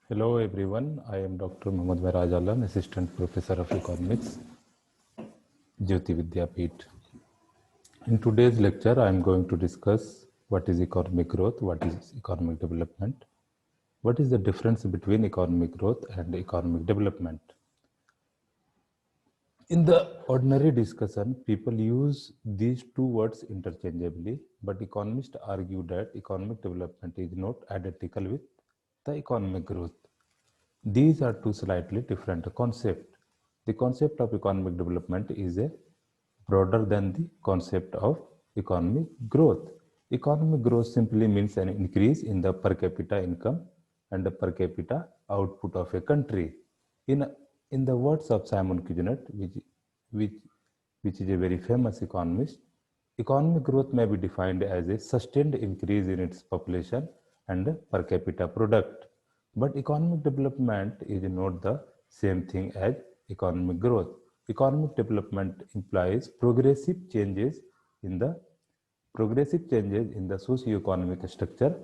Hello everyone, I am Dr. Mohammad Miraj Alam, Assistant Professor of Economics, Jyoti Vidyapeeth. In today's lecture, I am going to discuss what is economic growth, what is economic development, what is the difference between economic growth and economic development. In the ordinary discussion, people use these two words interchangeably, but economists argue that economic development is not identical with the economic growth. These are two slightly different concepts. The concept of economic development is a broader than the concept of economic growth. Economic growth simply means an increase in the per capita income and the per capita output of a country. In the words of Simon Kuznets, which, which is a very famous economist, economic growth may be defined as a sustained increase in its population and per capita product. But economic development is not the same thing as economic growth. Economic development implies progressive changes in the socio-economic structure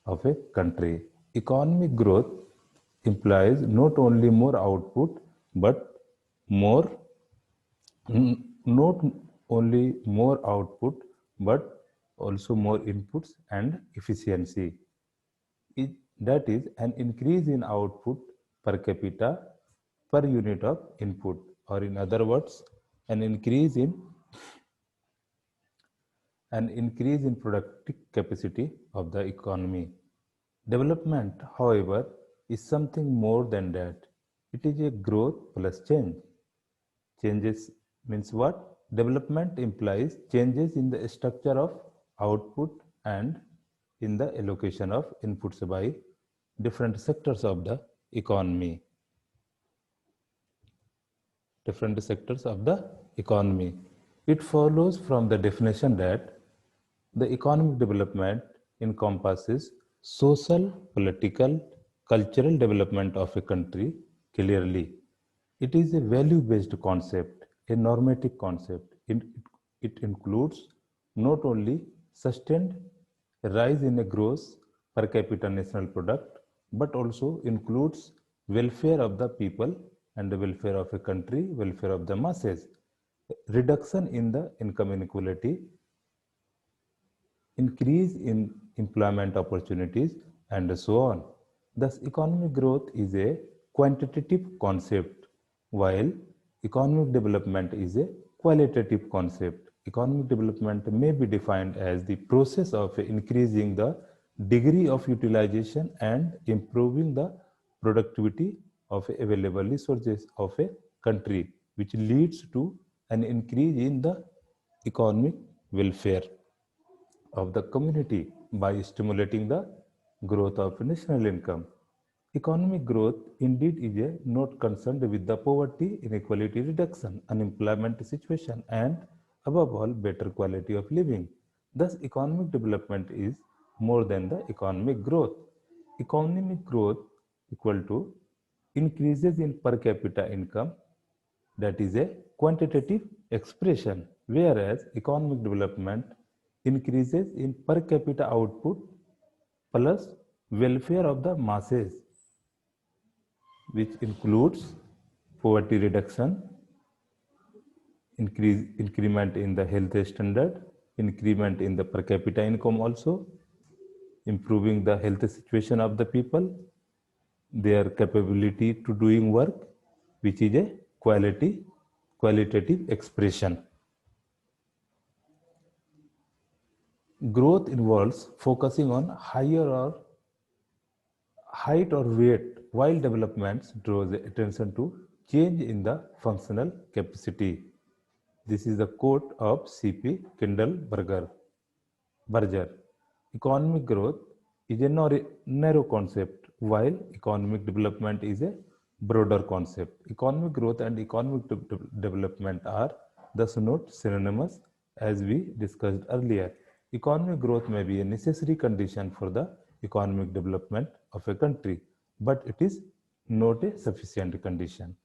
of a country. Economic growth implies not only more output but more not only more output but also more inputs and efficiency. That is an increase in output per capita per unit of input, or in other words, an increase in productive capacity of the economy. Development, however, is something more than that. It is a growth plus change. Changes means what? Development implies changes in the structure of output and in the allocation of inputs by different sectors of the economy. It follows from the definition that the economic development encompasses social, political, cultural development of a country clearly. It is a value-based concept, a normative concept. It includes not only sustained rise in a gross per capita national product, but also includes welfare of the people and the welfare of a country, welfare of the masses, reduction in the income inequality, increase in employment opportunities, and so on. Thus, economic growth is a quantitative concept, while economic development is a qualitative concept. Economic development may be defined as the process of increasing the degree of utilization and improving the productivity of available resources of a country, which leads to an increase in the economic welfare of the community by stimulating the growth of national income. Economic growth indeed is not concerned with the poverty, inequality reduction, unemployment situation, and above all, better quality of living. Thus, economic development is more than the economic growth. Economic growth equal to increases in per capita income, that is a quantitative expression, whereas economic development increases in per capita output plus welfare of the masses, which includes poverty reduction, increment in the health standard, increment in the per capita income also, improving the health situation of the people, their capability to doing work, which is a qualitative expression. Growth involves focusing on height or weight, while development draws attention to change in the functional capacity. This is the quote of C.P. Berger. Economic growth is a narrow concept, while economic development is a broader concept. Economic growth and economic development are thus not synonymous, as we discussed earlier. Economic growth may be a necessary condition for the economic development of a country, but it is not a sufficient condition.